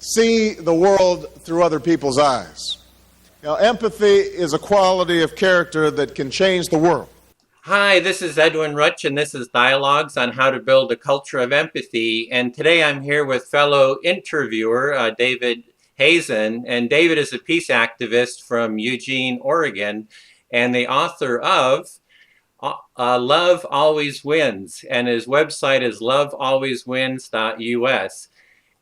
see the world through other people's eyes. Now, empathy is a quality of character that can change the world. Hi, this is Edwin Rutsch, and this is Dialogues on How to Build a Culture of Empathy. And today I'm here with fellow interviewer, David Hazen. And David is a peace activist from Eugene, Oregon, and the author of Love Always Wins. And his website is lovealwayswins.us.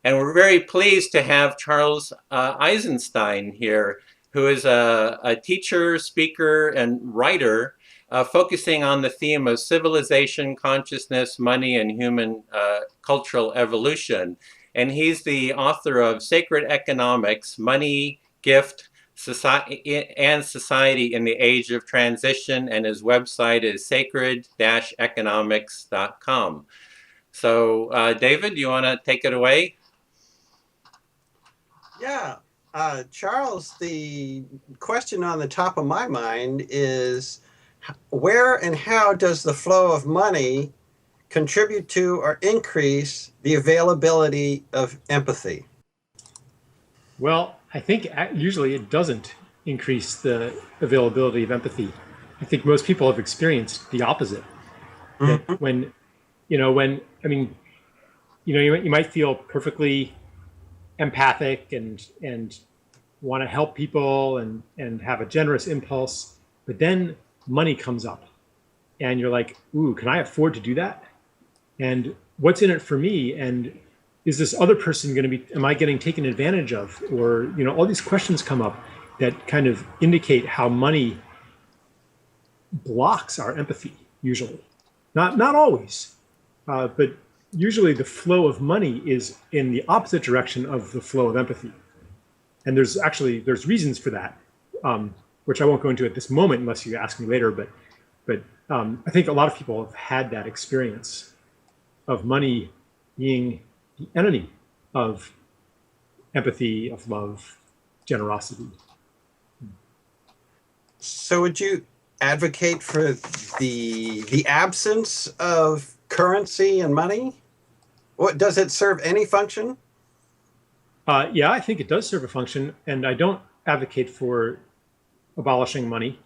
And we're very pleased to have Charles Eisenstein here, who is a teacher, speaker, and writer focusing on the theme of civilization, consciousness, money, and human cultural evolution. And he's the author of Sacred Economics, Money, Gift, Society, and Society in the Age of Transition. And his website is sacred-economics.com. So, David, you want to take it away? Yeah. Charles, the question on the top of my mind is, where and how does the flow of money contribute to or increase the availability of empathy? Well, I think usually it doesn't increase the availability of empathy. I think most people have experienced the opposite. Mm-hmm. That you might feel perfectly empathic and want to help people and have a generous impulse, but then money comes up and you're like, ooh, can I afford to do that? And what's in it for me? And is this other person going to be, am I getting taken advantage of? Or, all these questions come up that kind of indicate how money blocks our empathy, usually. Not always, but usually the flow of money is in the opposite direction of the flow of empathy. And there's reasons for that, which I won't go into at this moment unless you ask me later. But I think a lot of people have had that experience of money being the enemy of empathy, of love, generosity. So would you advocate for the absence of currency and money? What, does it serve any function? Yeah, I think it does serve a function, and I don't advocate for abolishing money,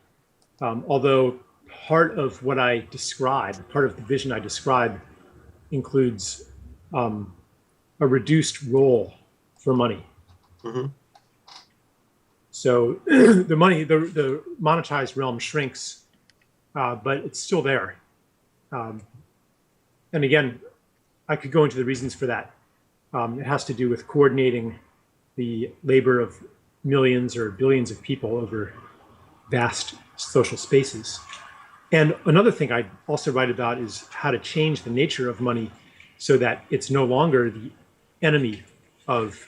although part of what I describe, part of the vision I describe, includes a reduced role for money. Mm-hmm. So the monetized realm shrinks, but it's still there. And again, I could go into the reasons for that. It has to do with coordinating the labor of millions or billions of people over vast social spaces. And another thing I also write about is how to change the nature of money so that it's no longer the enemy of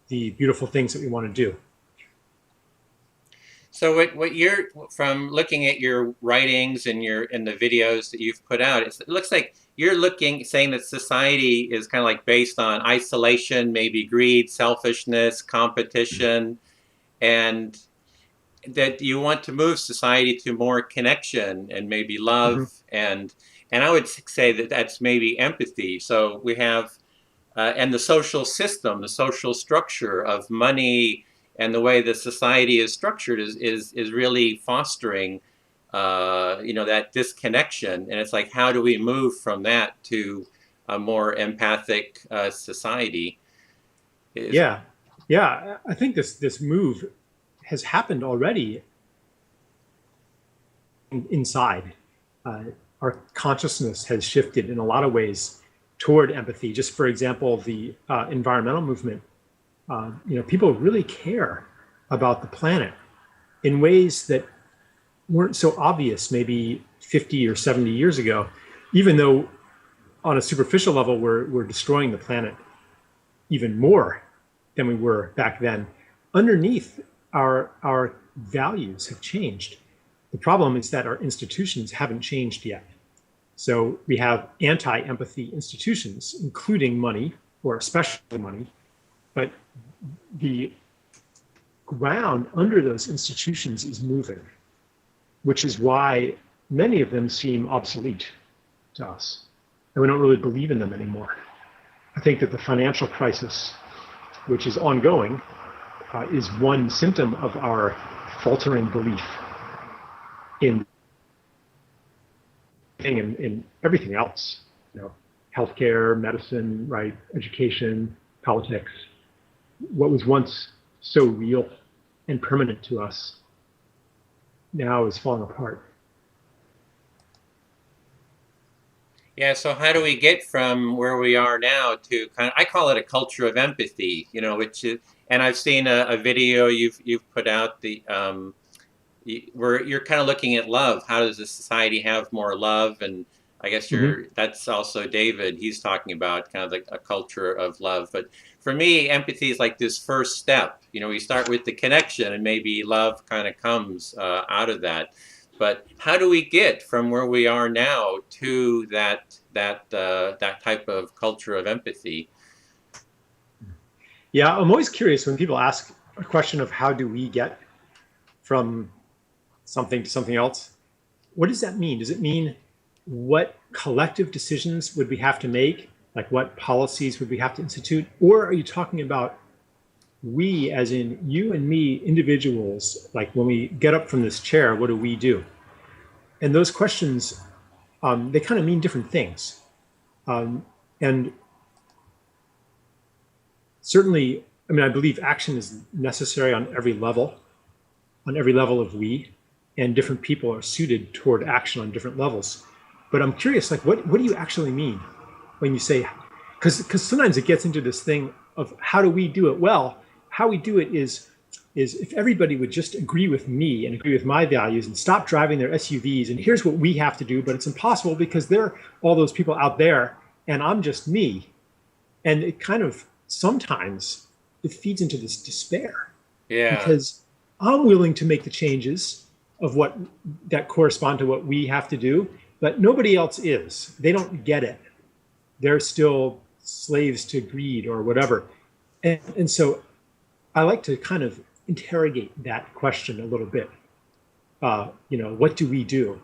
the beautiful things that we want to do. So what you're, from looking at your writings and the videos that you've put out, it looks like you're saying that society is kind of like based on isolation, maybe greed, selfishness, competition, and that you want to move society to more connection and maybe love. Mm-hmm. and I would say that that's maybe empathy. So we have, and the social system, the social structure of money, and the way the society is structured is really fostering, that disconnection. And it's like, how do we move from that to a more empathic society? Yeah. I think this move has happened already inside. Our consciousness has shifted in a lot of ways toward empathy. Just for example, the environmental movement. People really care about the planet in ways that weren't so obvious maybe 50 or 70 years ago, even though on a superficial level, we're destroying the planet even more than we were back then. Underneath, our values have changed. The problem is that our institutions haven't changed yet. So we have anti-empathy institutions, including money, or especially money, but the ground under those institutions is moving, which is why many of them seem obsolete to us, and we don't really believe in them anymore. I think that the financial crisis which is ongoing, is one symptom of our faltering belief in everything else. You know, healthcare, medicine, right, education, politics. What was once so real and permanent to us now is falling apart. Yeah, so how do we get from where we are now to kind of, I call it a culture of empathy, you know, which is, and I've seen a video you've put out where you're kind of looking at love. How does a society have more love? And I guess that's also David. He's talking about kind of a culture of love. But for me, empathy is like this first step. You know, we start with the connection, and maybe love kind of comes out of that. But how do we get from where we are now to that type of culture of empathy? Yeah, I'm always curious when people ask a question of how do we get from something to something else. What does that mean? Does it mean what collective decisions would we have to make? Like what policies would we have to institute? Or are you talking about we, as in you and me, individuals, like when we get up from this chair, what do we do? And those questions, they kind of mean different things. And certainly, I mean, I believe action is necessary on every level of we, and different people are suited toward action on different levels. But I'm curious, like, what do you actually mean when you say, because sometimes it gets into this thing of how do we do it? Well, how we do it is if everybody would just agree with me and agree with my values and stop driving their SUVs, and here's what we have to do, but it's impossible because there are all those people out there and I'm just me. And it kind of, sometimes it feeds into this despair. Yeah. Because I'm willing to make the changes of what that correspond to what we have to do, but nobody else is. They don't get it. They're still slaves to greed or whatever. And so I like to kind of interrogate that question a little bit. You know, what do we do?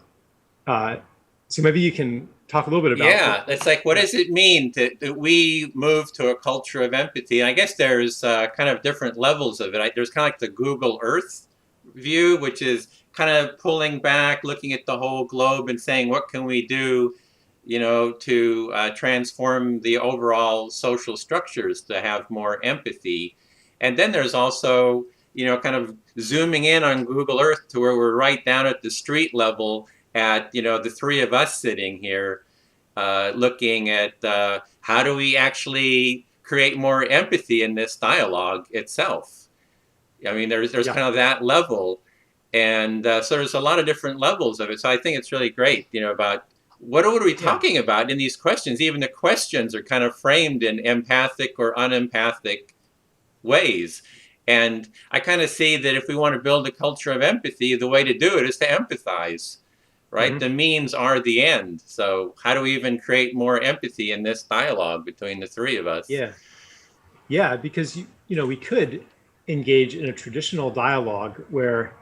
So maybe you can talk a little bit about. Yeah, it's like, what does it mean that we move to a culture of empathy? And I guess there's kind of different levels of it. There's kind of like the Google Earth view, which is kind of pulling back, looking at the whole globe and saying, what can we do, you know, to transform the overall social structures to have more empathy? And then there's also, you know, kind of zooming in on Google Earth to where we're right down at the street level at, you know, the three of us sitting here looking at how do we actually create more empathy in this dialogue itself. I mean, there's kind of that level. And so there's a lot of different levels of it. So I think it's really great, you know, about what are we talking about in these questions? Even the questions are kind of framed in empathic or unempathic ways. And I kind of see that if we want to build a culture of empathy, the way to do it is to empathize, right? The means are the end. So how do we even create more empathy in this dialogue between the three of us? Yeah, because, you know, we could engage in a traditional dialogue where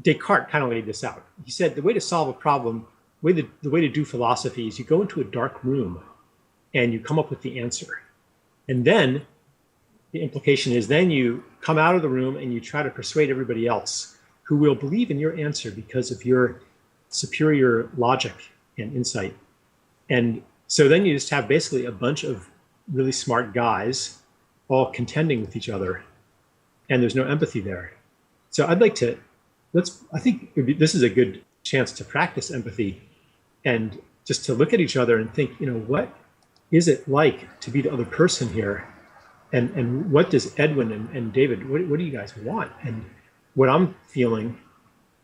Descartes kind of laid this out. He said the way to solve a problem, the way to do philosophy is you go into a dark room and you come up with the answer. And then the implication is then you come out of the room and you try to persuade everybody else who will believe in your answer because of your superior logic and insight. And so then you just have basically a bunch of really smart guys all contending with each other, and there's no empathy there. So I'd like to, I think this is a good chance to practice empathy and just to look at each other and think, you know, what is it like to be the other person here? And what does Edwin and David, what do you guys want? And what I'm feeling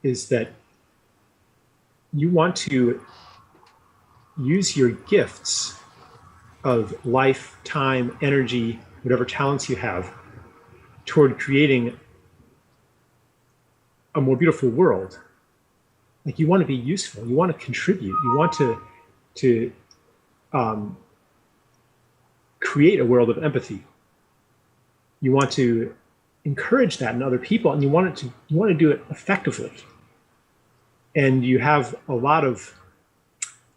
is that you want to use your gifts of life, time, energy, whatever talents you have toward creating a more beautiful world. Like you want to be useful, you want to contribute, you want to create a world of empathy. You want to encourage that in other people, and you want to do it effectively. And you have a lot of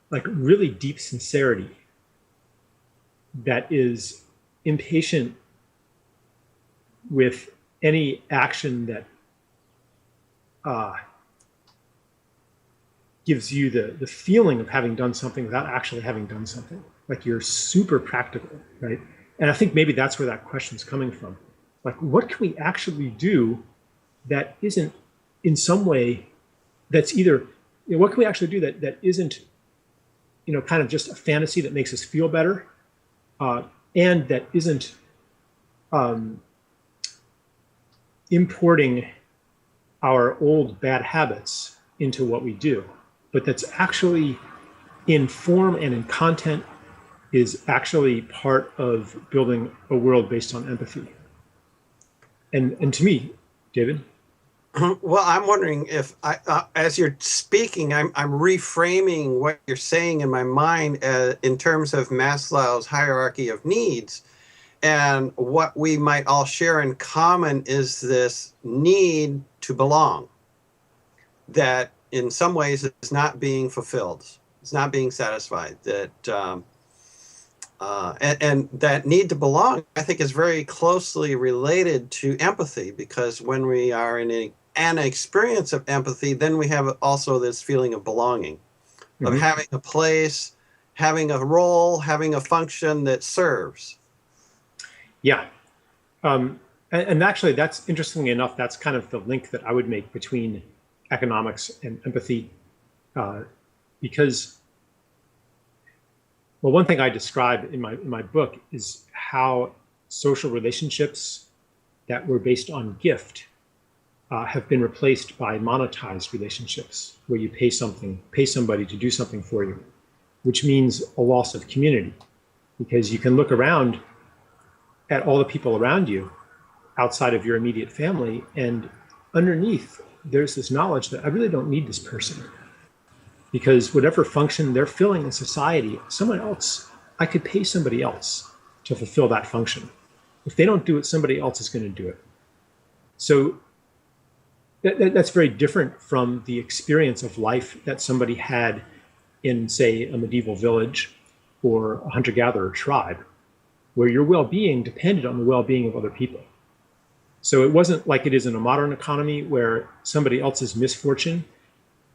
like really deep sincerity that is impatient with any action that gives you the feeling of having done something without actually having done something. Like you're super practical, right? And I think maybe that's where that question's coming from. Like, what can we actually do that isn't in some way, that's either, what can we actually do that isn't, kind of just a fantasy that makes us feel better, and that isn't importing our old bad habits into what we do, but that's actually in form and in content is actually part of building a world based on empathy. And to me, David? Well, I'm wondering if as you're speaking, I'm reframing what you're saying in my mind in terms of Maslow's hierarchy of needs. And what we might all share in common is this need to belong that in some ways is not being fulfilled. It's not being satisfied. And that need to belong, I think, is very closely related to empathy, because when we are in an experience of empathy, then we have also this feeling of belonging, of having a place, having a role, having a function that serves. Yeah. And actually, that's interestingly enough, that's kind of the link that I would make between economics and empathy, because, well, one thing I describe in my book is how social relationships that were based on gift have been replaced by monetized relationships, where you pay somebody to do something for you, which means a loss of community, because you can look around at all the people around you outside of your immediate family, and underneath there's this knowledge that I really don't need this person, because whatever function they're filling in society, someone else, I could pay somebody else to fulfill that function. If they don't do it, somebody else is going to do it. So that's very different from the experience of life that somebody had in, say, a medieval village or a hunter-gatherer tribe, where your well-being depended on the well-being of other people. So it wasn't like it is in a modern economy where somebody else's misfortune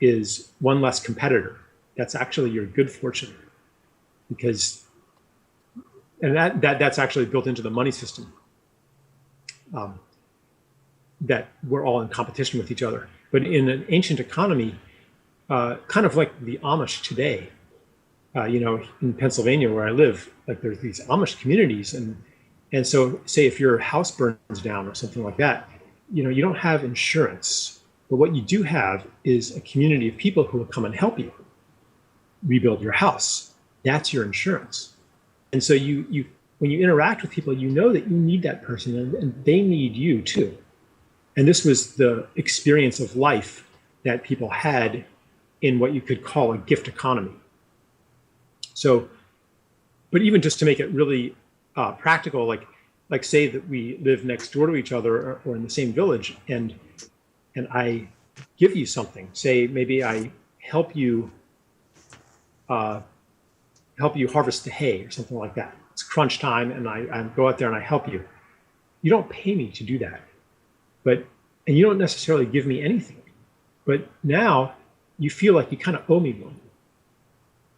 is one less competitor. That's actually your good fortune, because, and that's actually built into the money system, that we're all in competition with each other. But in an ancient economy, kind of like the Amish today, in Pennsylvania where I live, like there's these Amish communities, and so say if your house burns down or something like that, you don't have insurance, but what you do have is a community of people who will come and help you rebuild your house. That's your insurance. And so you when you interact with people, you know that you need that person, and they need you too. And this was the experience of life that people had in what you could call a gift economy. So, but even just to make it really practical, like say that we live next door to each other or in the same village, and I give you something. Say maybe I help you harvest the hay or something like that. It's crunch time, and I go out there and I help you. You don't pay me to do that, and you don't necessarily give me anything. But now you feel like you kind of owe me one.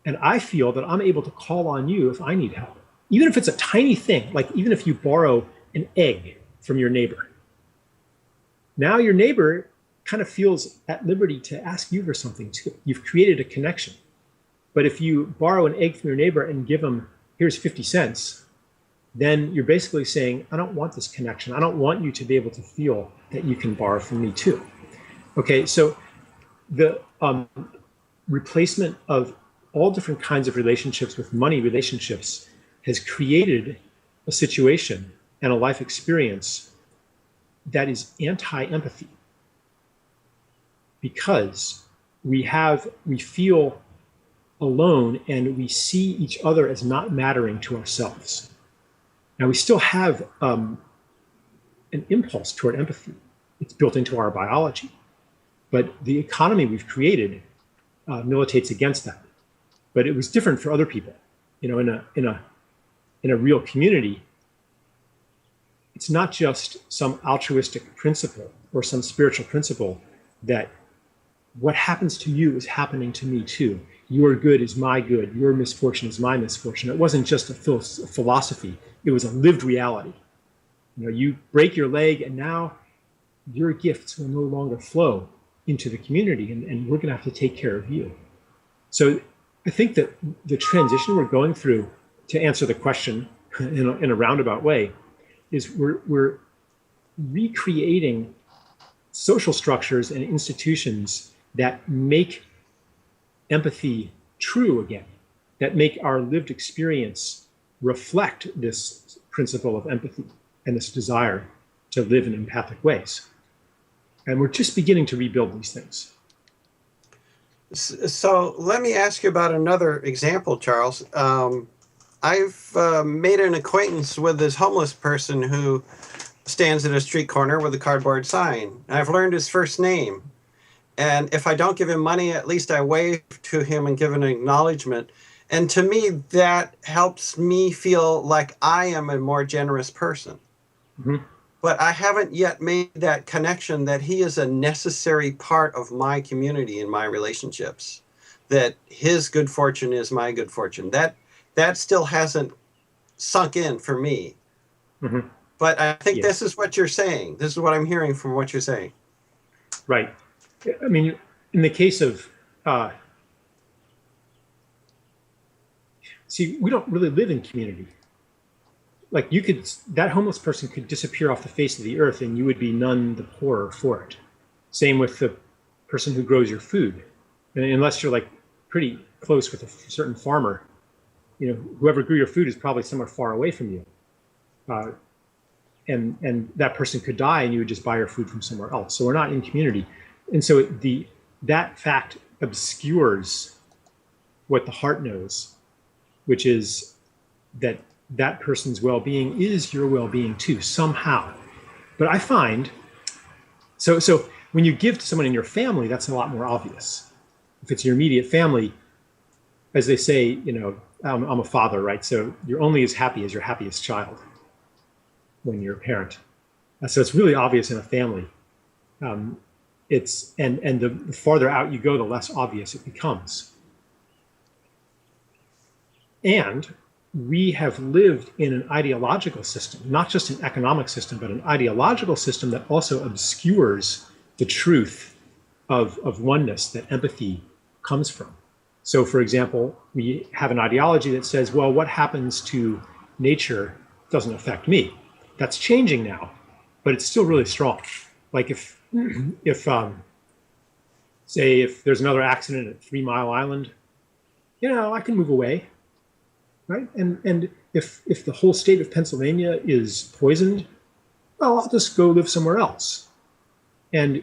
And I feel that I'm able to call on you if I need help, even if it's a tiny thing, like even if you borrow an egg from your neighbor. Now your neighbor kind of feels at liberty to ask you for something too. You've created a connection. But if you borrow an egg from your neighbor and give them, here's 50 cents, then you're basically saying, I don't want this connection. I don't want you to be able to feel that you can borrow from me too. Okay, so the replacement of all different kinds of relationships with money relationships has created a situation and a life experience that is anti-empathy, because we feel alone and we see each other as not mattering to ourselves. Now, we still have an impulse toward empathy. It's built into our biology, but the economy we've created militates against that. But it was different for other people. In a real community, it's not just some altruistic principle or some spiritual principle that what happens to you is happening to me too. Your good is my good. Your misfortune is my misfortune. It wasn't just a philosophy. It was a lived reality. You break your leg and now your gifts will no longer flow into the community, and we're going to have to take care of you. So I think that the transition we're going through, to answer the question in a roundabout way, is we're recreating social structures and institutions that make empathy true again, that make our lived experience reflect this principle of empathy and this desire to live in empathic ways. And we're just beginning to rebuild these things. So let me ask you about another example, Charles. I've made an acquaintance with this homeless person who stands at a street corner with a cardboard sign. I've learned his first name. And if I don't give him money, at least I wave to him and give an acknowledgement. And to me, that helps me feel like I am a more generous person. Mm-hmm. But I haven't yet made that connection that he is a necessary part of my community and my relationships, that his good fortune is my good fortune. That still hasn't sunk in for me. Mm-hmm. But I think Yes. this is what you're saying. This is what I'm hearing from what you're saying. Right. I mean, in the case of, see, we don't really live in community. Like that homeless person could disappear off the face of the earth and you would be none the poorer for it. Same with the person who grows your food. And unless you're like pretty close with a certain farmer, whoever grew your food is probably somewhere far away from you. And that person could die and you would just buy your food from somewhere else. So we're not in community. And so that fact obscures what the heart knows, which is that person's well-being is your well-being too, somehow. But I find, so when you give to someone in your family, that's a lot more obvious. If it's your immediate family, as they say, I'm a father, right? So you're only as happy as your happiest child when you're a parent. So it's really obvious in a family. And the farther out you go, the less obvious it becomes. And we have lived in an ideological system, not just an economic system, but an ideological system that also obscures the truth of oneness that empathy comes from. So, for example, we have an ideology that says, well, what happens to nature doesn't affect me. That's changing now, but it's still really strong. Like if there's another accident at 3 Mile Island, I can move away. Right? And if the whole state of Pennsylvania is poisoned, well, I'll just go live somewhere else. And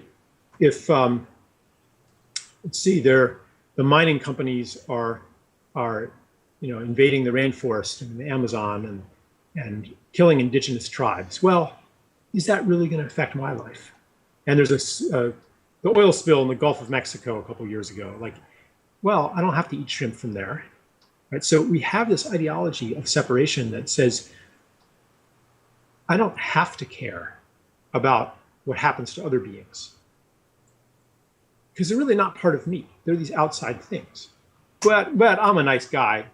if the mining companies are invading the rainforest and the Amazon and killing indigenous tribes, well, is that really going to affect my life? And there's the oil spill in the Gulf of Mexico a couple of years ago. Like, well, I don't have to eat shrimp from there. Right? So we have this ideology of separation that says, I don't have to care about what happens to other beings because they're really not part of me. They're these outside things. But I'm a nice guy,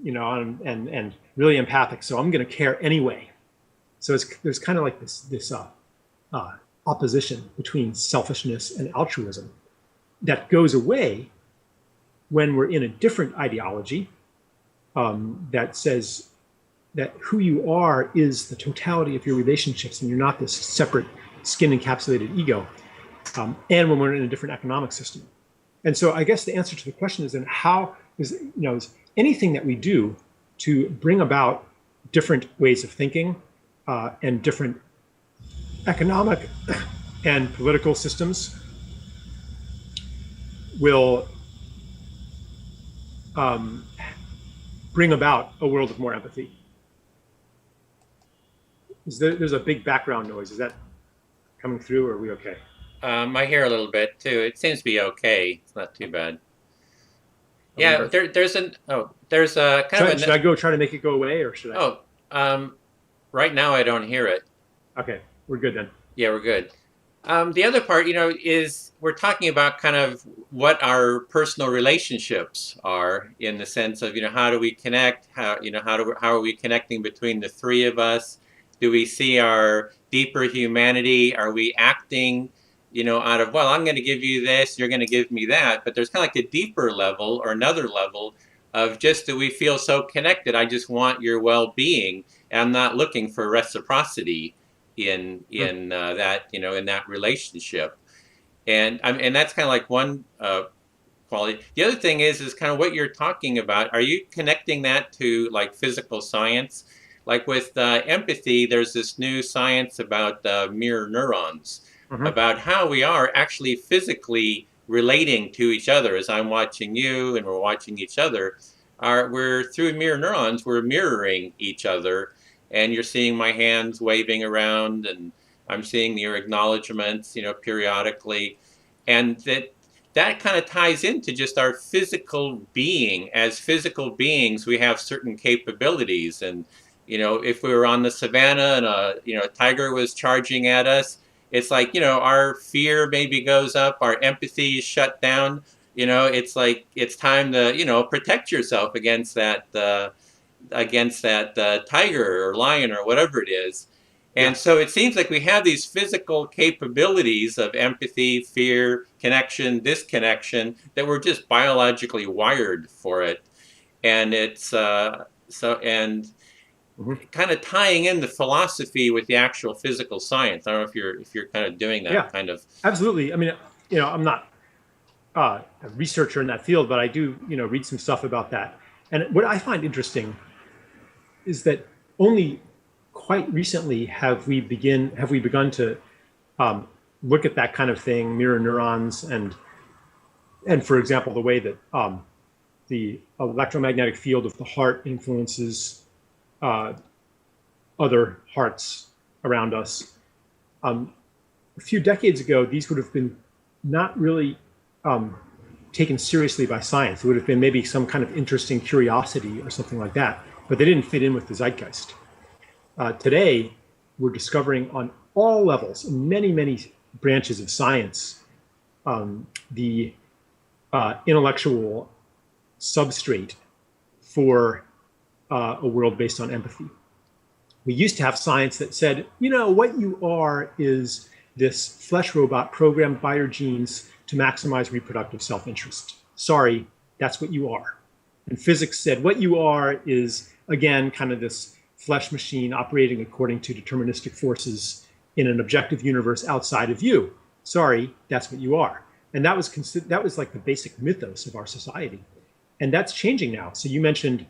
and really empathic, so I'm going to care anyway. So there's kind of like this opposition between selfishness and altruism that goes away when we're in a different ideology that says that who you are is the totality of your relationships, and you're not this separate skin-encapsulated ego. And when we're in a different economic system. And so I guess the answer to the question is then how is anything that we do to bring about different ways of thinking and different economic and political systems will bring about a world of more empathy. There's a big background noise. Is that coming through, or are we okay? I hear a little bit too. It seems to be okay. It's not too bad. Yeah, there's a kind of. Should I go try to make it go away, or should I? Right now I don't hear it. Okay, we're good then. Yeah, we're good. The other part, is we're talking about kind of what our personal relationships are, in the sense of, how do we connect? How are we connecting between the three of us? Do we see our deeper humanity? Are we acting, out of, well, I'm going to give you this, you're going to give me that, but there's kind of like a deeper level or another level of just, do we feel so connected? I just want your well-being, and I'm not looking for reciprocity in that, in that relationship. And that's kind of like one quality. The other thing is kind of what you're talking about. Are you connecting that to like physical science? Like with empathy, there's this new science about mirror neurons, about how we are actually physically relating to each other. As I'm watching you and we're watching each other, we're through mirror neurons, we're mirroring each other, and you're seeing my hands waving around, and I'm seeing your acknowledgments, periodically, and that kind of ties into just our physical being. As physical beings, we have certain capabilities, and if we were on the savannah and a tiger was charging at us, it's like, our fear maybe goes up, our empathy is shut down. It's like it's time to protect yourself against that tiger or lion or whatever it is. And so it seems like we have these physical capabilities of empathy, fear, connection, disconnection, that we're just biologically wired for it. And it's kind of tying in the philosophy with the actual physical science. I don't know if you're kind of doing that kind of. Absolutely. I mean, I'm not a researcher in that field, but I do, read some stuff about that. And what I find interesting is that only quite recently have we begun to look at that kind of thing, mirror neurons, and for example, the way that the electromagnetic field of the heart influences other hearts around us. A few decades ago, these would have been not really taken seriously by science. It would have been maybe some kind of interesting curiosity or something like that, but they didn't fit in with the zeitgeist. Today, we're discovering on all levels, in many, many branches of science, the intellectual substrate for a world based on empathy. We used to have science that said, what you are is this flesh robot programmed by your genes to maximize reproductive self-interest. Sorry, that's what you are. And physics said what you are is, again, kind of this flesh machine operating according to deterministic forces in an objective universe outside of you. Sorry, that's what you are. And that was like the basic mythos of our society. And that's changing now. So you mentioned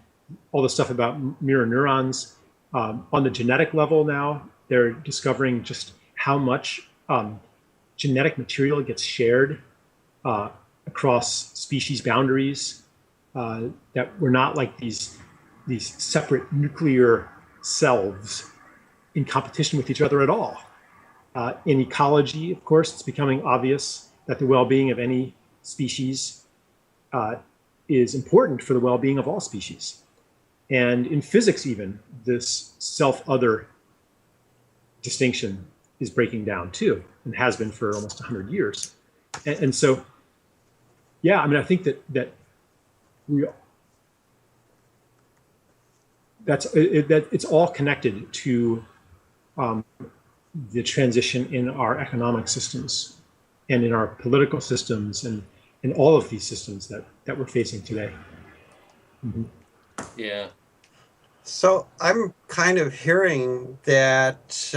all the stuff about mirror neurons. On the genetic level now, they're discovering just how much genetic material gets shared across species boundaries, that we're not like these separate nuclear selves in competition with each other at all. In ecology, of course, it's becoming obvious that the well-being of any species is important for the well-being of all species. And in physics even, this self-other distinction is breaking down too, and has been for almost 100 years. And so, yeah, I mean, I think that it's all connected to the transition in our economic systems and in our political systems and in all of these systems that we're facing today. Mm-hmm. Yeah. So I'm kind of hearing that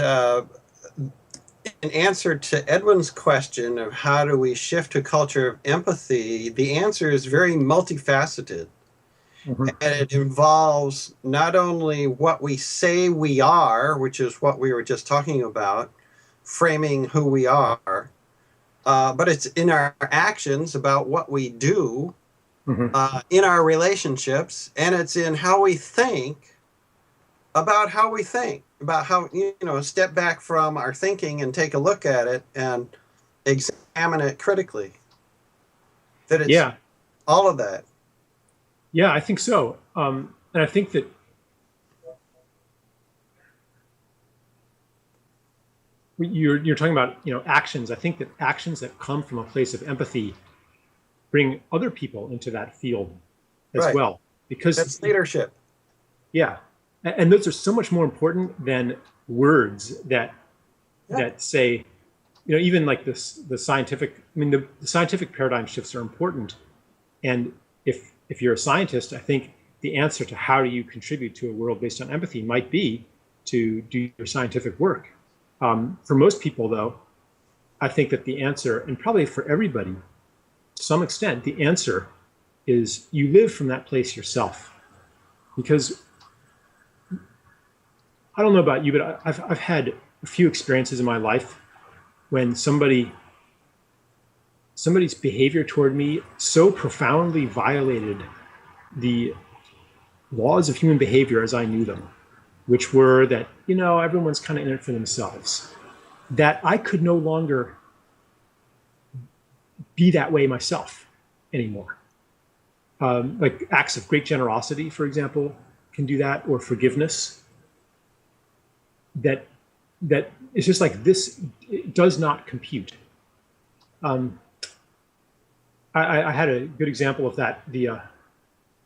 in answer to Edwin's question of how do we shift to a culture of empathy, the answer is very multifaceted. Mm-hmm. And it involves not only what we say we are, which is what we were just talking about, framing who we are, but it's in our actions about what we do, mm-hmm. In our relationships, and it's in how we think about how we think, about how, step back from our thinking and take a look at it and examine it critically. That it's all of that. Yeah, I think so. And I think that you're talking about, actions. I think that actions that come from a place of empathy bring other people into that field as Right. well. Because That's leadership. yeah, and those are so much more important than words that Yeah. that say, even like this, the scientific. I mean, the scientific paradigm shifts are important, and if you're a scientist, I think the answer to how do you contribute to a world based on empathy might be to do your scientific work. For most people, though, I think that the answer, and probably for everybody, to some extent, the answer is you live from that place yourself. Because I don't know about you, but I've had a few experiences in my life when somebody's behavior toward me so profoundly violated the laws of human behavior as I knew them, which were that, everyone's kind of in it for themselves, that I could no longer be that way myself anymore. Like acts of great generosity, for example, can do that, or forgiveness. That it's just like this, it does not compute. I had a good example of that.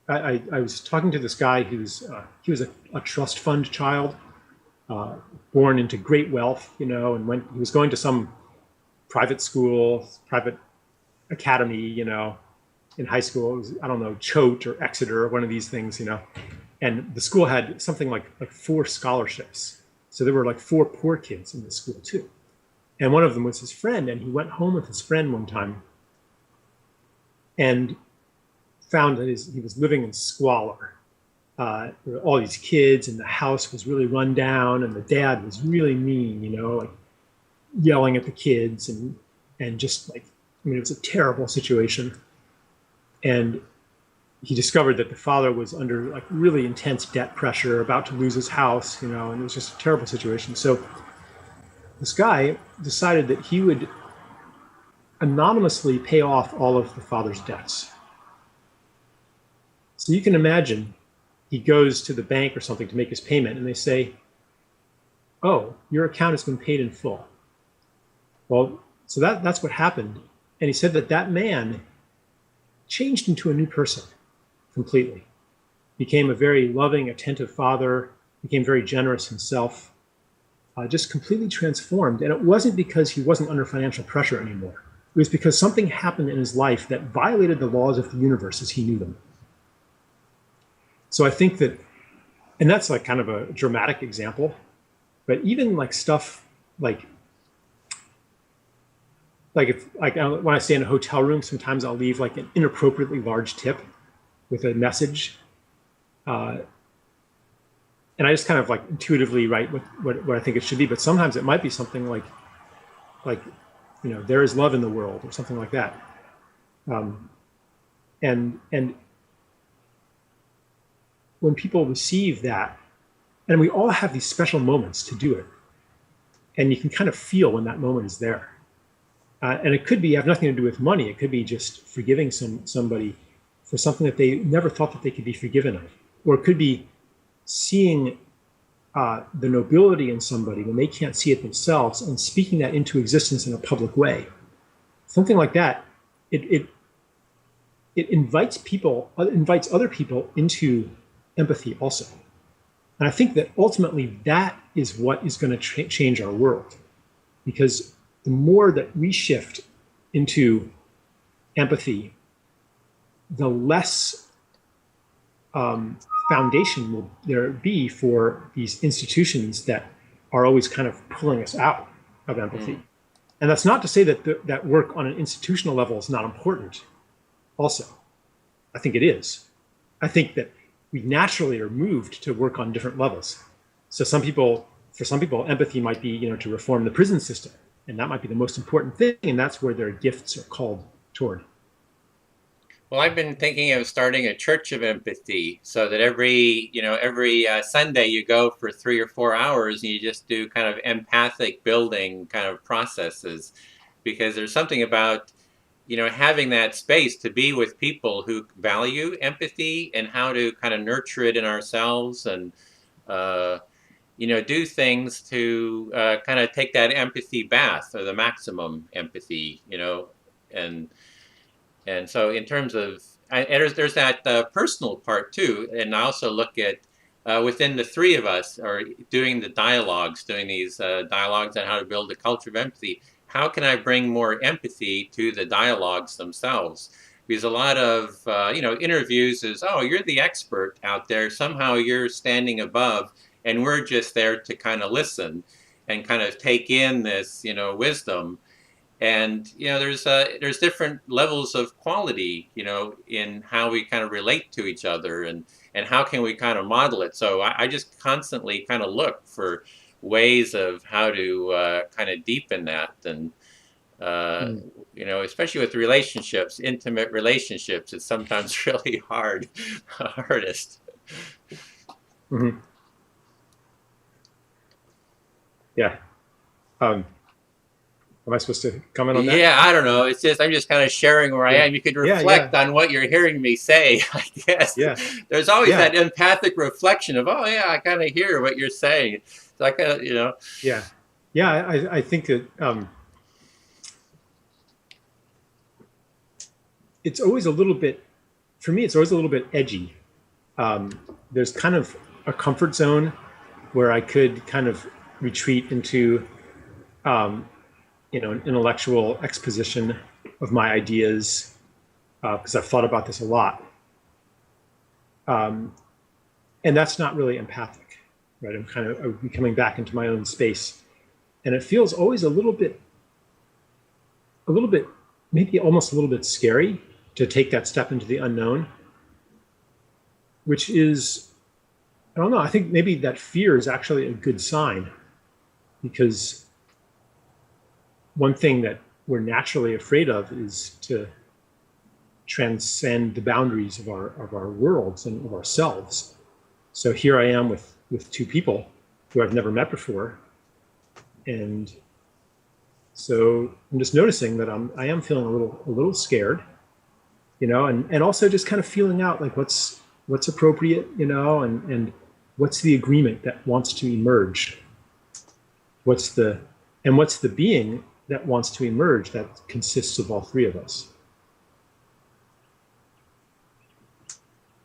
I was talking to this guy he was a trust fund child, born into great wealth, and when he was going to some private school, private academy, in high school, it was, I don't know, Choate or Exeter or one of these things, and the school had something like 4 scholarships. So there were like 4 poor kids in the school too. And one of them was his friend, and he went home with his friend one time and found that he was living in squalor. There were all these kids, and the house was really run down, and the dad was really mean, like yelling at the kids, and just like, it was a terrible situation. And he discovered that the father was under like really intense debt pressure, about to lose his house, and it was just a terrible situation. So this guy decided that he would anonymously pay off all of the father's debts. So you can imagine he goes to the bank or something to make his payment, and they say, "Oh, your account has been paid in full." Well, so that's what happened. And he said that man changed into a new person completely, became a very loving, attentive father, became very generous himself, just completely transformed. And it wasn't because he wasn't under financial pressure anymore. It was because something happened in his life that violated the laws of the universe as he knew them. So I think that, and that's like kind of a dramatic example, but even like stuff like when I stay in a hotel room, sometimes I'll leave like an inappropriately large tip with a message. And I just kind of like intuitively write what I think it should be, but sometimes it might be something like, there is love in the world, or something like that. And when people receive that, and we all have these special moments to do it, and you can kind of feel when that moment is there. And it could be have nothing to do with money. It could be just forgiving somebody for something that they never thought that they could be forgiven of. Or it could be seeing the nobility in somebody when they can't see it themselves, and speaking that into existence in a public way. Something like that, it invites other people into empathy also. And I think that ultimately that is what is going to change our world. Because the more that we shift into empathy, the less foundation will there be for these institutions that are always kind of pulling us out of empathy. And that's not to say that that work on an institutional level is not important. Also, I think it is. I think that we naturally are moved to work on different levels. So for some people, empathy might be, to reform the prison system. And that might be the most important thing, and that's where their gifts are called toward. Well, I've been thinking of starting a church of empathy, so that every Sunday you go for 3 or 4 hours and you just do kind of empathic building kind of processes, because there's something about, having that space to be with people who value empathy and how to kind of nurture it in ourselves. And do things to kind of take that empathy bath, or the maximum empathy, and so in terms of, and there's that personal part too, and I also look at within the three of us, or doing the dialogues, doing these dialogues on how to build a culture of empathy. How can I bring more empathy to the dialogues themselves? Because a lot of interviews is, oh, you're the expert out there. Somehow you're standing above, and we're just there to kind of listen and kind of take in this wisdom. And there's different levels of quality in how we kind of relate to each other, and how can we kind of model it. So I just constantly kind of look for ways of how to kind of deepen that. And especially with relationships, intimate relationships, it's sometimes really hard, hardest. Mm-hmm. Yeah. Am I supposed to comment on that? Yeah, I don't know. It's just, I'm just kind of sharing where I am. You could reflect on what you're hearing me say, I guess. Yeah. There's always that empathic reflection of, oh yeah, I kind of hear what you're saying. So I kind of, Yeah. Yeah, I think that it's always a little bit, for me, it's always a little bit edgy. There's kind of a comfort zone where I could kind of retreat into an intellectual exposition of my ideas, because I've thought about this a lot. And that's not really empathic, right? I'm kind of coming back into my own space. And it feels always a little bit, maybe almost a little bit scary to take that step into the unknown, which is, I don't know, I think maybe that fear is actually a good sign, because one thing that we're naturally afraid of is to transcend the boundaries of our worlds and of ourselves. So here I am with two people who I've never met before, and so I'm just noticing that I am feeling a little scared, and also just kind of feeling out like what's appropriate, and what's the agreement that wants to emerge, what's the being that wants to emerge that consists of all three of us.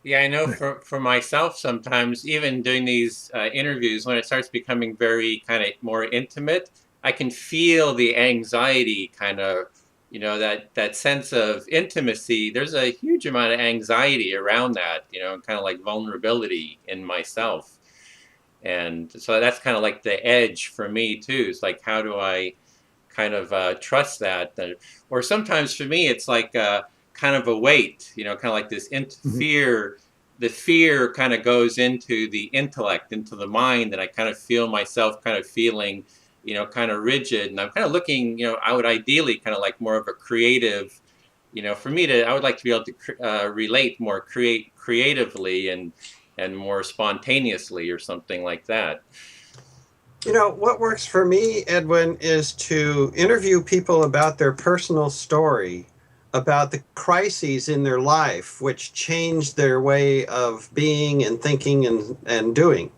Yeah, I know for myself, sometimes even doing these interviews, when it starts becoming very kind of more intimate, I can feel the anxiety kind of, that sense of intimacy. There's a huge amount of anxiety around that, kind of like vulnerability in myself. And so that's kind of like the edge for me too. It's like, how do I kind of trust that? Or sometimes for me, it's like kind of a weight, kind of like this fear. The fear kind of goes into the intellect, into the mind, and I kind of feel myself kind of feeling, kind of rigid. And I'm kind of looking, I would ideally kind of like more of a creative, for me I would like to be able to relate more, creatively and more spontaneously, or something like that. What works for me, Edwin, is to interview people about their personal story, about the crises in their life, which changed their way of being and thinking and doing.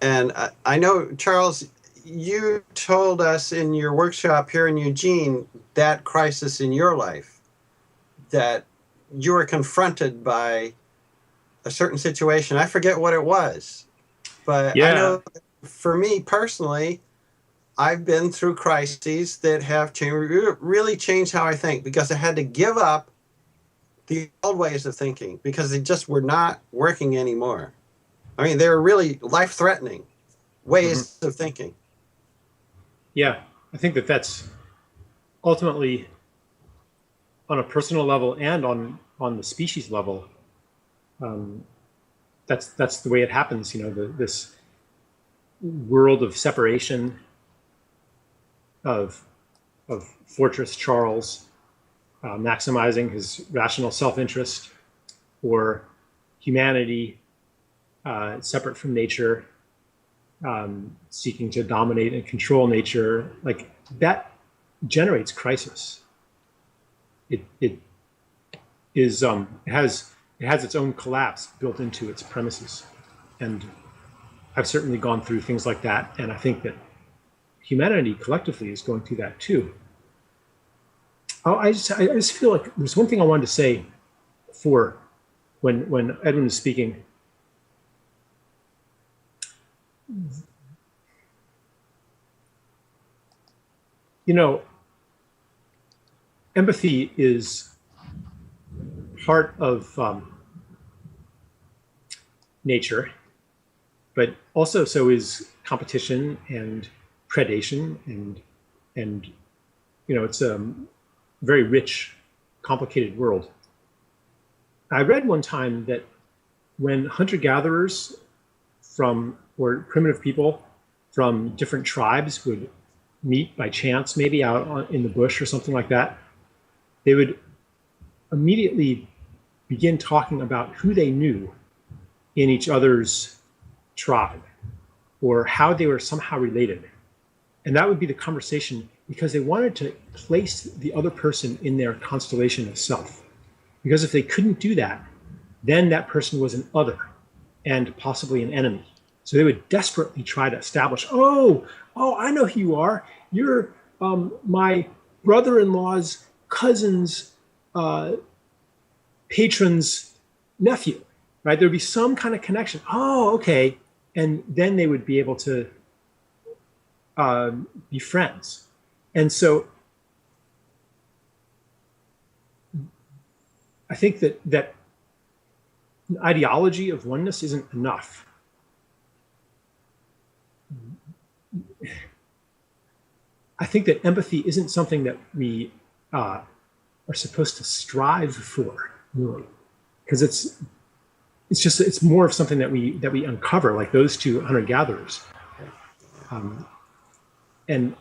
And I know, Charles, you told us in your workshop here in Eugene that crisis in your life, that you were confronted by a certain situation. I forget what it was, but I know for me personally, I've been through crises that have really changed how I think, because I had to give up the old ways of thinking because they just were not working anymore. I mean, they were really life-threatening ways of thinking. Yeah, I think that's ultimately, on a personal level and on the species level, that's the way it happens. This world of separation of Fortress Charles maximizing his rational self-interest, or humanity separate from nature, seeking to dominate and control nature, like that generates crisis. It has its own collapse built into its premises, and I've certainly gone through things like that, and I think that humanity collectively is going through that too. Oh, I just feel like there's one thing I wanted to say for when Edwin was speaking. You know, empathy is part of nature, but also so is competition and predation, and you know, it's a very rich, complicated world. I read one time that when hunter-gatherers or primitive people from different tribes would meet by chance, maybe out in the bush or something like that, they would immediately begin talking about who they knew in each other's tribe or how they were somehow related. And that would be the conversation, because they wanted to place the other person in their constellation of self. Because if they couldn't do that, then that person was an other and possibly an enemy. So they would desperately try to establish, oh, I know who you are. You're my brother-in-law's cousin's patron's nephew, right? There'd be some kind of connection. Oh, okay. And then they would be able to be friends. And so I think that an ideology of oneness isn't enough. I think that empathy isn't something that we are supposed to strive for, really, because it's more of something that we uncover, like those two hunter-gatherers, and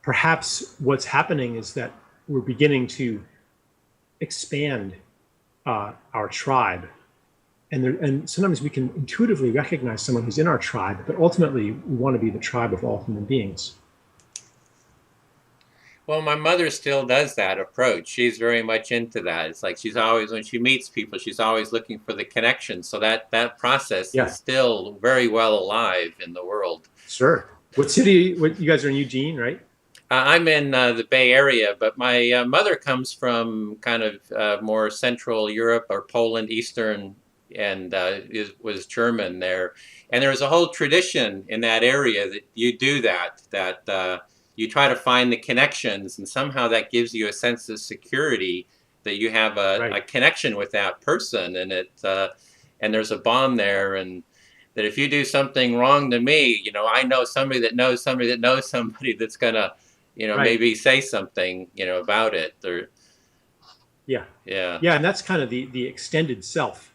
perhaps what's happening is that we're beginning to expand our tribe, and sometimes we can intuitively recognize someone who's in our tribe, but ultimately we want to be the tribe of all human beings. Well, my mother still does that approach. She's very much into that. It's like she's always, when she meets people, she's always looking for the connection. So that process is still very well alive in the world. Sure. What city? You guys are in Eugene, right? I'm in the Bay Area, but my mother comes from kind of more Central Europe or Poland, Eastern, and was German there. And there's a whole tradition in that area that you do that you try to find the connections, and somehow that gives you a sense of security that you have a connection with that person, and and there's a bond there, and that if you do something wrong to me, you know, I know somebody that knows somebody that knows somebody that's gonna, you know, maybe say something, you know, about it. Or yeah, and that's kind of the extended self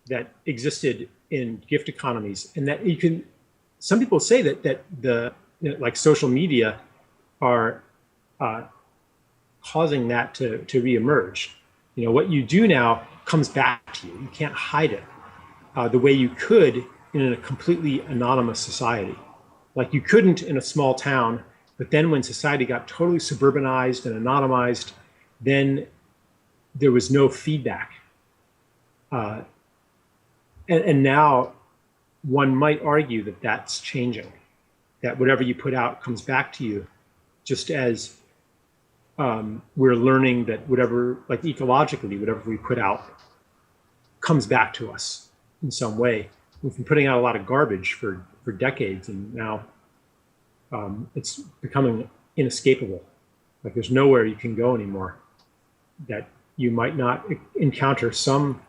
that existed in gift economies, and that you can. Some people say that the like social media are causing that to reemerge. You know, what you do now comes back to you. You can't hide it the way you could in a completely anonymous society. Like you couldn't in a small town, but then when society got totally suburbanized and anonymized, then there was no feedback. And now one might argue that that's changing, that whatever you put out comes back to you, just as we're learning that whatever, like ecologically, whatever we put out comes back to us in some way. We've been putting out a lot of garbage for decades, and now it's becoming inescapable. Like there's nowhere you can go anymore that you might not encounter some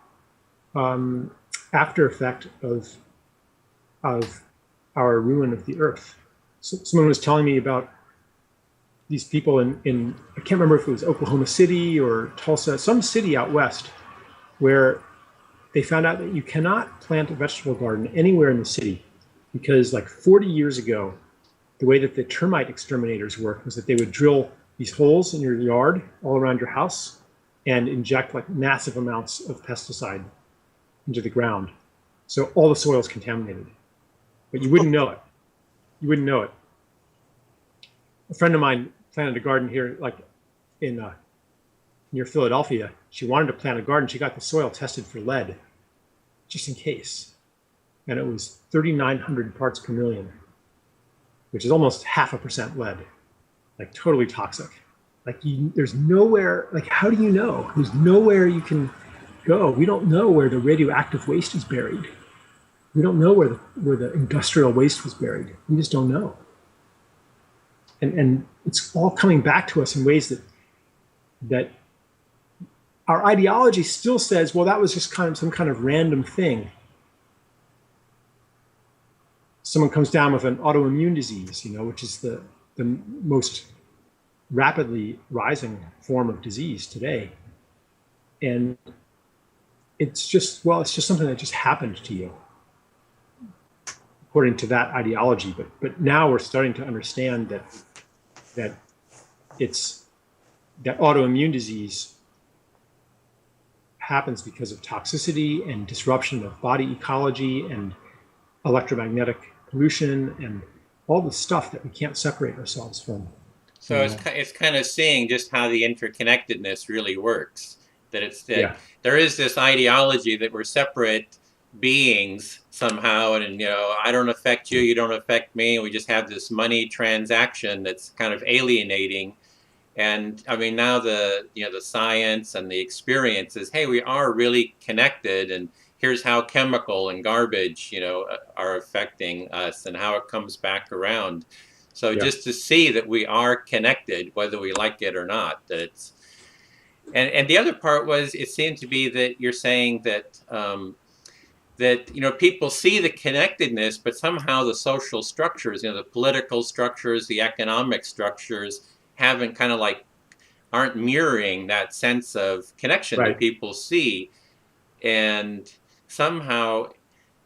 after effect of our ruin of the earth. So someone was telling me about these people in I can't remember if it was Oklahoma City or Tulsa, some city out west, where they found out that you cannot plant a vegetable garden anywhere in the city because like 40 years ago, the way that the termite exterminators worked was that they would drill these holes in your yard all around your house and inject like massive amounts of pesticide into the ground. So all the soil is contaminated, but you wouldn't know it. You wouldn't know it. A friend of mine planted a garden here, like in near Philadelphia. She wanted to plant a garden. She got the soil tested for lead, just in case. and it was 3,900 parts per million, which is almost 0.5% lead, like totally toxic. Like there's nowhere, like how do you know? There's nowhere you can go. We don't know where the radioactive waste is buried. We don't know where the industrial waste was buried. We just don't know. And it's all coming back to us in ways that our ideology still says, well, that was just kind of some kind of random thing. Someone comes down with an autoimmune disease, which is the most rapidly rising form of disease today. And it's just something that just happened to you, according to that ideology. But now we're starting to understand that autoimmune disease happens because of toxicity and disruption of body ecology and electromagnetic pollution and all the stuff that we can't separate ourselves from. So it's kind of seeing just how the interconnectedness really works. That there is this ideology that we're separate beings somehow, and I don't affect you, you don't affect me, and we just have this money transaction that's kind of alienating. And I mean, now the science and the experience is, hey, we are really connected, and here's how chemical and garbage are affecting us and how it comes back around. So just to see that we are connected, whether we like it or not, that it's, and the other part was, it seemed to be that you're saying that people see the connectedness, but somehow the social structures, the political structures, the economic structures haven't aren't mirroring that sense of connection that people see. And somehow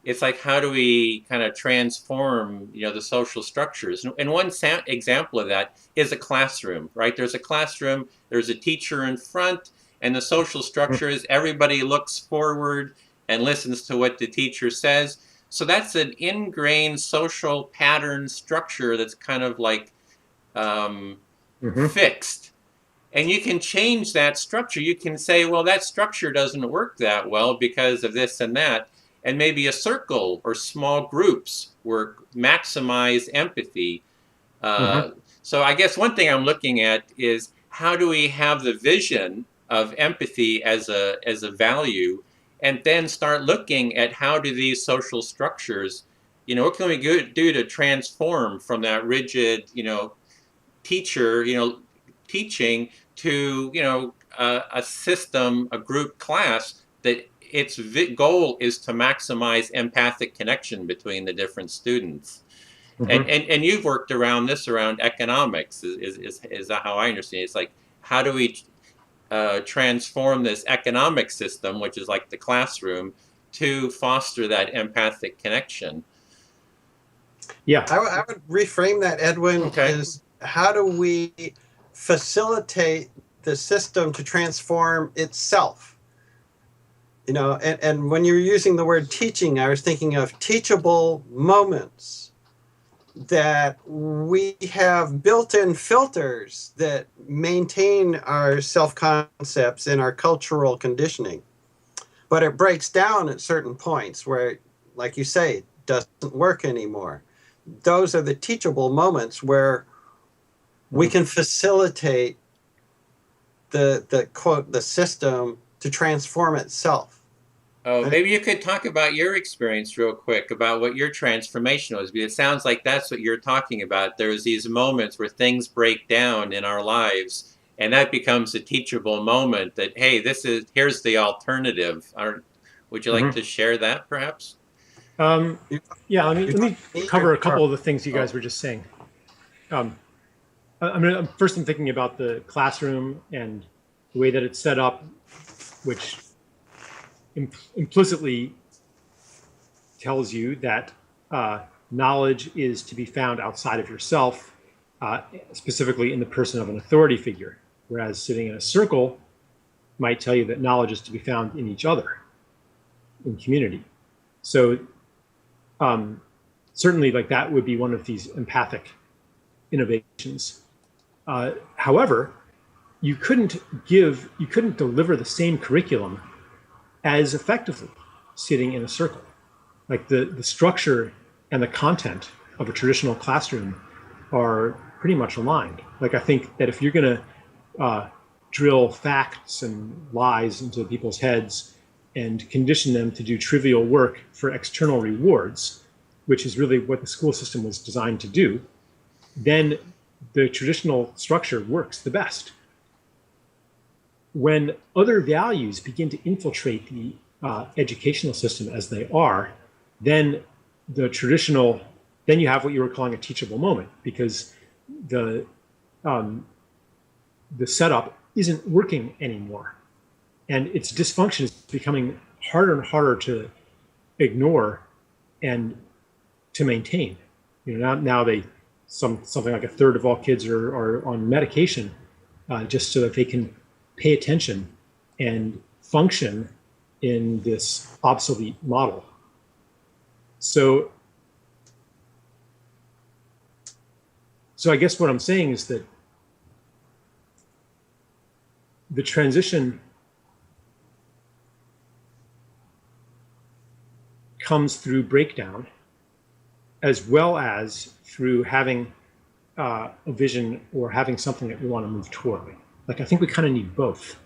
it's like, how do we kind of transform, the social structures? And one example of that is a classroom, right? There's a classroom, there's a teacher in front, and the social structure is everybody looks forward and listens to what the teacher says. So that's an ingrained social pattern structure that's kind of like fixed. And you can change that structure. You can say, well, that structure doesn't work that well because of this and that. And maybe a circle or small groups work, maximize empathy. So I guess one thing I'm looking at is, how do we have the vision of empathy as a value, and then start looking at how do these social structures, what can we do to transform from that rigid, teacher, teaching to, a system, a group class that its goal is to maximize empathic connection between the different students. And you've worked around economics is how I understand it. It's like, how do we transform this economic system, which is like the classroom, to foster that empathic connection? I would reframe that, Edwin, is how do we facilitate the system to transform itself? And when you're using the word teaching, I was thinking of teachable moments, that we have built-in filters that maintain our self-concepts and our cultural conditioning. But it breaks down at certain points where, like you say, it doesn't work anymore. Those are the teachable moments where we can facilitate the quote, the system to transform itself. Oh, maybe you could talk about your experience real quick, about what your transformation was. Because it sounds like that's what you're talking about. There's these moments where things break down in our lives, and that becomes a teachable moment that, hey, here's the alternative. Would you like to share that, perhaps? Let me cover a couple of the things you guys were just saying. I'm thinking about the classroom and the way that it's set up, which implicitly tells you that knowledge is to be found outside of yourself, specifically in the person of an authority figure, whereas sitting in a circle might tell you that knowledge is to be found in each other, in community. So certainly, like, that would be one of these empathic innovations. However, you couldn't deliver the same curriculum as effectively sitting in a circle. Like the structure and the content of a traditional classroom are pretty much aligned. Like I think that if you're going to drill facts and lies into people's heads and condition them to do trivial work for external rewards, which is really what the school system was designed to do, then the traditional structure works the best. When other values begin to infiltrate the educational system as they are, then then you have what you were calling a teachable moment, because the setup isn't working anymore, and its dysfunction is becoming harder and harder to ignore and to maintain. Now something like a third of all kids are on medication just so that they can pay attention and function in this obsolete model. So I guess what I'm saying is that the transition comes through breakdown as well as through having a vision or having something that we want to move toward. Like, I think we kind of need both.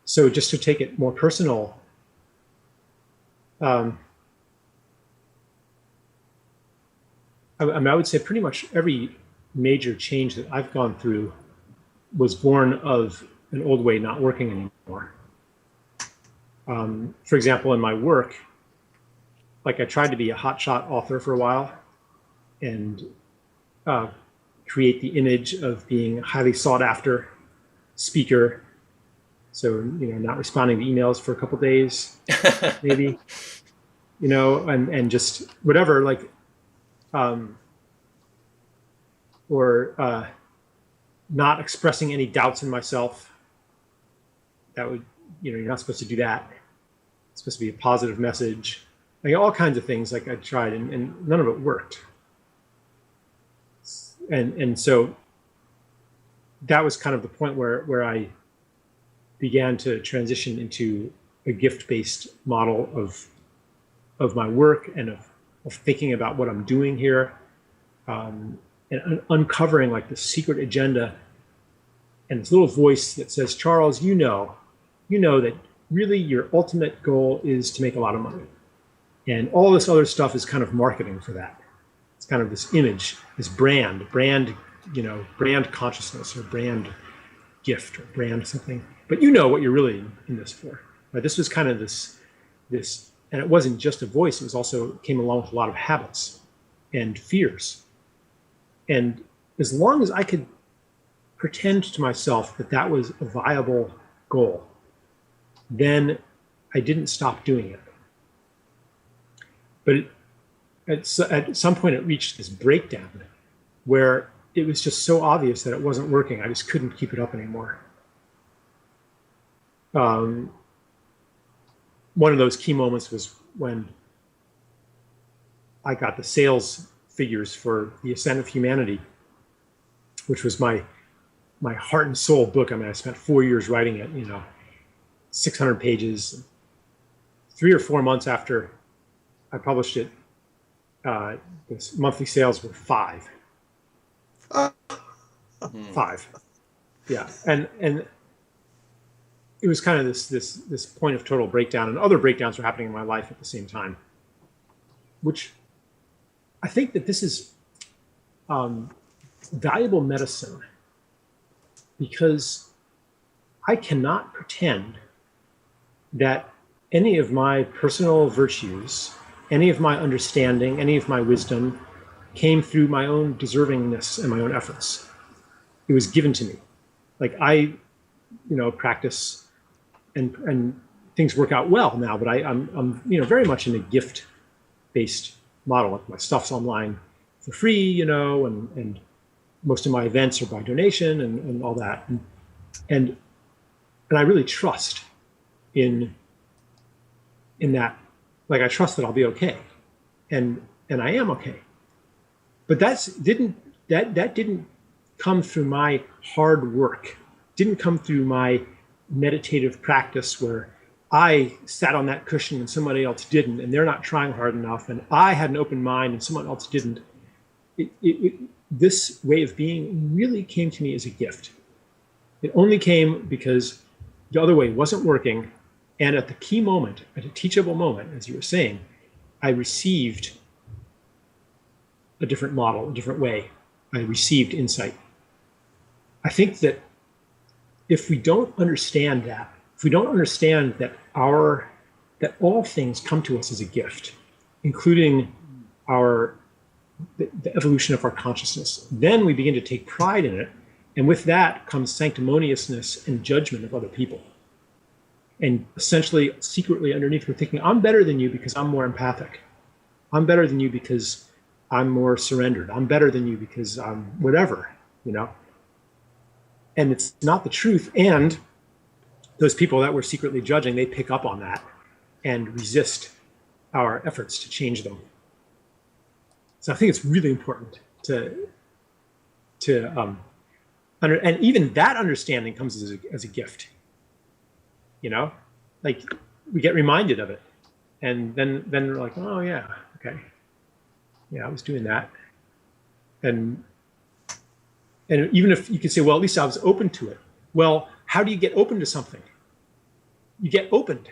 So just to take it more personal, I would say pretty much every major change that I've gone through was born of an old way not working anymore. For example, in my work, like I tried to be a hotshot author for a while and create the image of being a highly sought after speaker. So, not responding to emails for a couple days, maybe, and just whatever, like, or not expressing any doubts in myself. That would, you're not supposed to do that. It's supposed to be a positive message. Like all kinds of things like I tried and none of it worked. And so that was kind of the point where I began to transition into a gift-based model of my work and of thinking about what I'm doing here, and uncovering like the secret agenda and this little voice that says, Charles, you know that really your ultimate goal is to make a lot of money. And all this other stuff is kind of marketing for that. It's kind of this image, this brand consciousness or brand gift or brand something. But what you're really in this for. Right? This was kind of this, and it wasn't just a voice, it was also came along with a lot of habits and fears. And as long as I could pretend to myself that was a viable goal, then I didn't stop doing it. But at some point it reached this breakdown where it was just so obvious that it wasn't working. I just couldn't keep it up anymore. One of those key moments was when I got the sales figures for The Ascent of Humanity, which was my heart and soul book. I mean, I spent 4 years writing it, 600 pages. 3 or 4 months after I published it, this monthly sales were 5. 5. Yeah. And it was kind of this point of total breakdown, and other breakdowns were happening in my life at the same time, which I think that this is valuable medicine, because I cannot pretend that any of my personal virtues, any of my understanding, any of my wisdom came through my own deservingness and my own efforts. It was given to me. Like I, practice and things work out well now, but I'm very much in a gift-based model. Like my stuff's online for free, and most of my events are by donation and all that. And I really trust in that. Like I trust that I'll be okay, and I am okay. But that didn't come through my hard work. Didn't come through my meditative practice where I sat on that cushion and somebody else didn't, and they're not trying hard enough, and I had an open mind and someone else didn't. This way of being really came to me as a gift. It only came because the other way wasn't working. And at the key moment, at a teachable moment, as you were saying, I received a different model, a different way. I received insight. I think that if we don't understand that, if we don't understand that all things come to us as a gift, including the evolution of our consciousness, then we begin to take pride in it. And with that comes sanctimoniousness and judgment of other people. And essentially, secretly underneath, we're thinking, I'm better than you because I'm more empathic. I'm better than you because I'm more surrendered. I'm better than you because I'm whatever, you know? And it's not the truth. And those people that we're secretly judging, they pick up on that and resist our efforts to change them. So I think it's really important and even that understanding comes as a gift. You know, like we get reminded of it, and then we're like, oh yeah, okay, yeah, I was doing that, and even if you could say, well, at least I was open to it. Well, how do you get open to something? You get opened.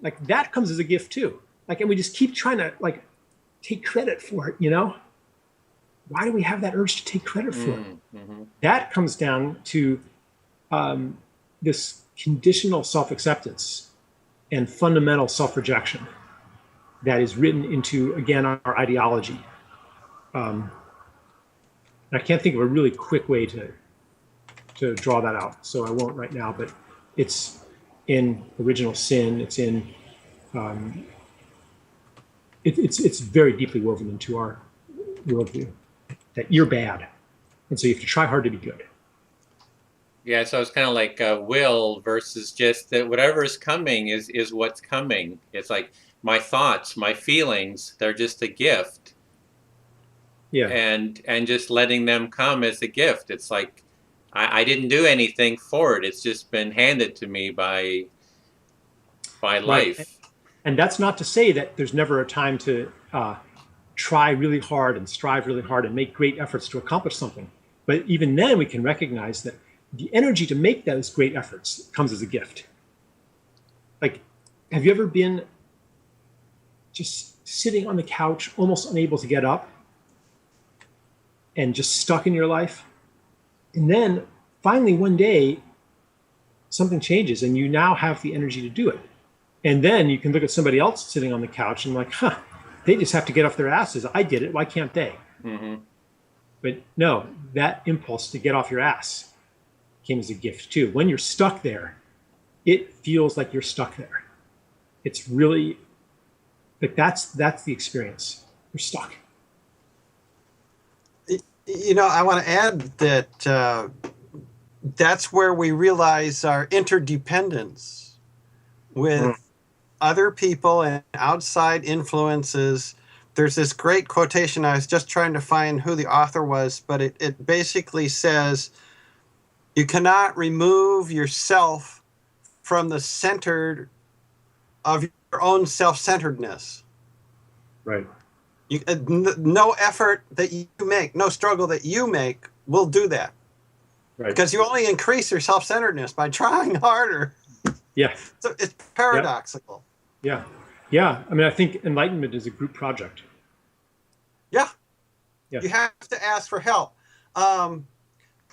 Like that comes as a gift too. Like, and we just keep trying to like take credit for it, you know? Why do we have that urge to take credit for it? Mm-hmm. That comes down to this conditional self-acceptance and fundamental self-rejection that is written into, again, our ideology. I can't think of a really quick way to draw that out, so I won't right now, but it's in original sin. It's in it's very deeply woven into our worldview that you're bad, and so you have to try hard to be good. Yeah, so it's kind of like will versus just that whatever is coming is what's coming. It's like my thoughts, my feelings, they're just a gift. Yeah. And just letting them come as a gift. It's like I didn't do anything for it. It's just been handed to me by life. Right. And that's not to say that there's never a time to try really hard and strive really hard and make great efforts to accomplish something. But even then we can recognize that the energy to make those great efforts comes as a gift. Like, have you ever been just sitting on the couch, almost unable to get up and just stuck in your life? And then finally one day, something changes and you now have the energy to do it. And then you can look at somebody else sitting on the couch and like, they just have to get off their asses. I did it. Why can't they? Mm-hmm. But no, that impulse to get off your ass came as a gift too. When you're stuck there, it feels like you're stuck there. It's really like that's the experience. You're stuck. You know, I want to add that that's where we realize our interdependence with other people and outside influences. There's this great quotation. I was just trying to find who the author was, but it basically says, you cannot remove yourself from the center of your own self-centeredness. Right. No effort that you make, no struggle that you make will do that. Right. Because you only increase your self-centeredness by trying harder. Yeah. So it's paradoxical. Yeah. Yeah. I mean, I think enlightenment is a group project. Yeah. Yeah. You have to ask for help.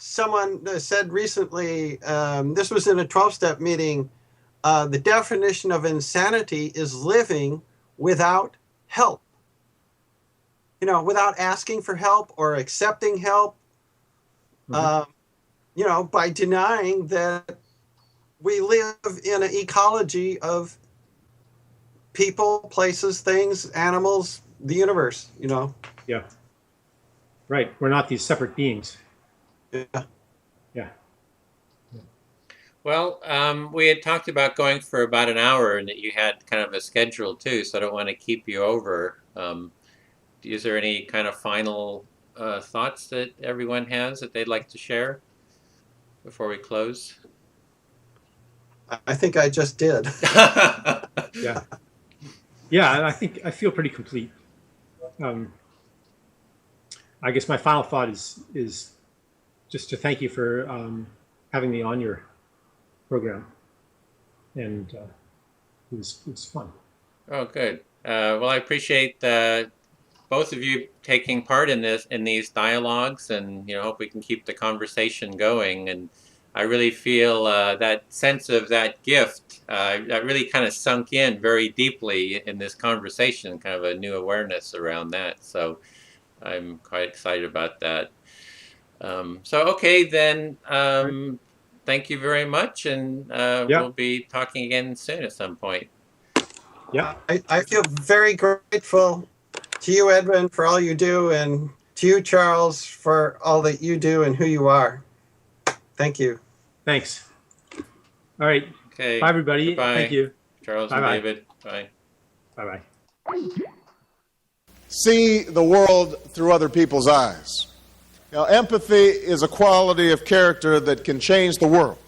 Someone said recently, this was in a 12-step meeting, the definition of insanity is living without help. You know, without asking for help or accepting help, you know, by denying that we live in an ecology of people, places, things, animals, the universe, you know. Yeah. Right. We're not these separate beings. Yeah. Yeah. Well, we had talked about going for about an hour and that you had kind of a schedule too, so I don't want to keep you over. Is there any kind of final thoughts that everyone has that they'd like to share before we close? I think I just did. Yeah. Yeah, I feel pretty complete. I guess my final thought is just to thank you for having me on your program, and it was fun. Oh, good. Well, I appreciate both of you taking part in these dialogues, and hope we can keep the conversation going. And I really feel that sense of that gift that really kind of sunk in very deeply in this conversation, kind of a new awareness around that. So I'm quite excited about that. So okay, then thank you very much, and we'll be talking again soon at some point. Yeah. I feel very grateful to you, Edwin, for all you do, and to you, Charles, for all that you do and who you are. Thank you. Thanks. All right. Okay. Bye, everybody. Goodbye. Thank you. Charles Bye-bye. and David. Bye. Bye-bye. See the world through other people's eyes. Now, empathy is a quality of character that can change the world.